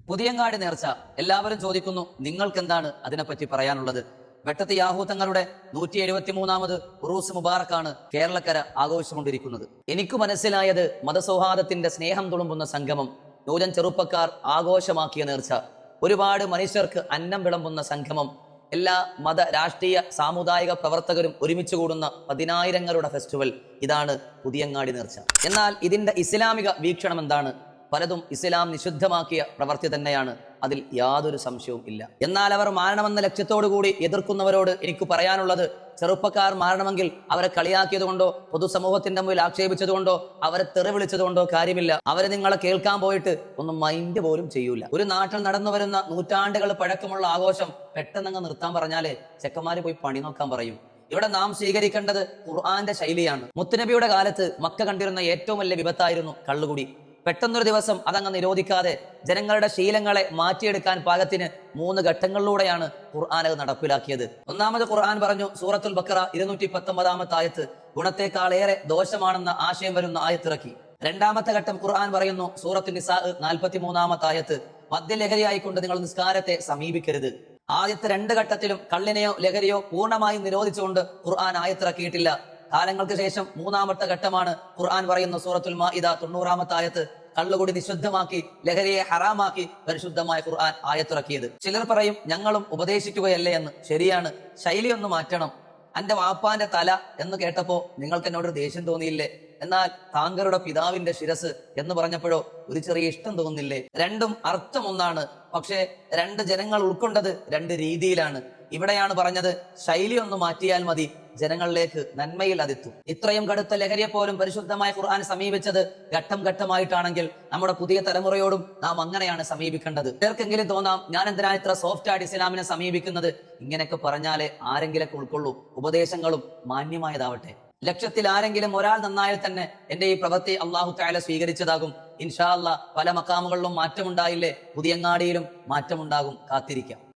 പുതിയങ്ങാടി നേർച്ച എല്ലാവരും ചോദിക്കുന്നു, നിങ്ങൾക്ക് എന്താണ് അതിനെപ്പറ്റി പറയാനുള്ളത്? വെട്ടത്ത് യാഹൂ തങ്ങളുടെ 173ാമത് ഉറൂസ് മുബാറക്കാണ് കേരളക്കര ആഘോഷിച്ചുകൊണ്ടിരിക്കുന്നത്. എനിക്ക് മനസ്സിലായത് മതസൗഹാർദ്ദത്തിന്റെ സ്നേഹം തുളുമ്പുന്ന സംഗമം, ന്യൂജൻ ചെറുപ്പക്കാർ ആഘോഷമാക്കിയ നേർച്ച, ഒരുപാട് മനുഷ്യർക്ക് അന്നം വിളമ്പുന്ന സംഗമം, എല്ലാ മത രാഷ്ട്രീയ സാമുദായിക പ്രവർത്തകരും ഒരുമിച്ച് കൂടുന്ന 10,000ങ്ങളുടെ ഫെസ്റ്റിവൽ, ഇതാണ് പുതിയങ്ങാടി നേർച്ച. എന്നാൽ ഇതിന്റെ ഇസ്ലാമിക വീക്ഷണം എന്താണ്? പലതും ഇസ്ലാം നിഷിദ്ധമാക്കിയ പ്രവൃത്തി തന്നെയാണ്, അതിൽ യാതൊരു സംശയവും ഇല്ല. എന്നാൽ അവർ മാറണമെന്ന ലക്ഷ്യത്തോടു കൂടി എതിർക്കുന്നവരോട് എനിക്ക് പറയാനുള്ളത്, ചെറുപ്പക്കാർ മാറണമെങ്കിൽ അവരെ കളിയാക്കിയത് കൊണ്ടോ പൊതുസമൂഹത്തിന്റെ മുന്നിൽ ആക്ഷേപിച്ചതുകൊണ്ടോ അവരെ തെറി വിളിച്ചതുകൊണ്ടോ കാര്യമില്ല. അവര് നിങ്ങളെ കേൾക്കാൻ പോയിട്ട് ഒന്നും മൈൻഡ് പോലും ചെയ്യൂല. ഒരു നാട്ടിൽ നടന്നു വരുന്ന നൂറ്റാണ്ടുകൾ പഴക്കമുള്ള ആഘോഷം പെട്ടെന്നങ്ങ് നിർത്താൻ പറഞ്ഞാലേ ചെക്കന്മാര് പോയി പണി നോക്കാൻ പറയും. ഇവിടെ നാം സ്വീകരിക്കേണ്ടത് ഖുർആന്റെ ശൈലിയാണ്. മുത്തുനബിയുടെ കാലത്ത് മക്ക കണ്ടിരുന്ന ഏറ്റവും വലിയ വിപത്തായിരുന്നു കള്ളുകുടി. പെട്ടെന്നൊരു ദിവസം അതങ്ങ് നിരോധിക്കാതെ ജനങ്ങളുടെ ശീലങ്ങളെ മാറ്റിയെടുക്കാൻ പാകത്തിന് 3 ഘട്ടങ്ങളിലൂടെയാണ് ഖുർആൻ അത് നടപ്പിലാക്കിയത്. ഒന്നാമത് ഖുർആൻ പറഞ്ഞു, സൂറത്തുൽ ബഖറ 219ാമത്തെ ആയത്ത്, ഗുണത്തെക്കാളേറെ ദോഷമാണെന്ന ആശയം വരുന്ന ആയത്തിറക്കി. രണ്ടാമത്തെ ഘട്ടം ഖുർആൻ പറയുന്നു, സൂറത്തുൽ നിസാ 43ാമത്തെ ആയത്ത്, മദ്യലഹരിയായിക്കൊണ്ട് നിങ്ങൾ നിസ്കാരത്തെ സമീപിക്കരുത്. ആദ്യത്തെ 2 ഘട്ടത്തിലും കള്ളിനെയോ ലഹരിയോ പൂർണ്ണമായും നിരോധിച്ചുകൊണ്ട് ഖുർആൻ ആയത്തിറക്കിയിട്ടില്ല. കാലങ്ങൾക്ക് ശേഷം 3ാമത്തെ ഘട്ടമാണ് ഖുർആൻ പറയുന്ന സൂറത്തുൽ മാഇദ 90ാമത്തെ ആയത്ത്, കള്ളുകൂടി നിഷിദ്ധമാക്കി ലഹരിയെ ഹറാമാക്കി പരിശുദ്ധമായ ഖുർആൻ ആയത്തിറക്കിയത്. ചിലർ പറയും, ഞങ്ങളും ഉപദേശിക്കുകയല്ലേ എന്ന്. ശരിയാണ്, ശൈലി ഒന്ന് മാറ്റണം. എന്റെ വാപ്പാന്റെ തല എന്ന് കേട്ടപ്പോ നിങ്ങൾക്ക് എന്നോട് ദേഷ്യം തോന്നിയില്ലേ? എന്നാൽ താങ്കളുടെ പിതാവിന്റെ ശിരസ് എന്ന് പറഞ്ഞപ്പോഴോ ഒരു ചെറിയ ഇഷ്ടം തോന്നില്ലേ? രണ്ടും അർത്ഥം ഒന്നാണ്, പക്ഷേ 2 ജനങ്ങൾ ഉൾക്കൊണ്ടത് 2 രീതിയിലാണ്. ഇവിടെയാണ് പറഞ്ഞത്, ശൈലി ഒന്ന് മാറ്റിയാൽ മതി, ജനങ്ങളിലേക്ക് നന്മയിൽ അതെത്തും. ഇത്രയും കടുത്ത ലഹരിയെ പോലും പരിശുദ്ധമായ ഖുർആൻ സമീപിച്ചത് ഘട്ടം ഘട്ടമായിട്ടാണെങ്കിൽ നമ്മുടെ പുതിയ തലമുറയോടും നാം അങ്ങനെയാണ് സമീപിക്കേണ്ടത്. ചിലർക്കെങ്കിലും തോന്നാം, ഞാൻ എന്തിനാ ഇത്ര സോഫ്റ്റ് ആയിട്ട് ഇസ്ലാമിനെ സമീപിക്കുന്നത്? ഇങ്ങനെയൊക്കെ പറഞ്ഞാലേ ആരെങ്കിലൊക്കെ ഉൾക്കൊള്ളൂ. ഉപദേശങ്ങളും മാന്യമായതാവട്ടെ. ലക്ഷത്തിൽ ആരെങ്കിലും ഒരാൾ നന്നായാൽ തന്നെ എന്റെ ഈ പ്രവൃത്തി അള്ളാഹു തആല സ്വീകരിച്ചതാകും. ഇൻഷാ അല്ലാഹ് പല മക്കാമുകളിലും മാറ്റമുണ്ടായില്ലേ? പുതിയങ്ങാടിയിലും മാറ്റമുണ്ടാകും. കാത്തിരിക്കാം.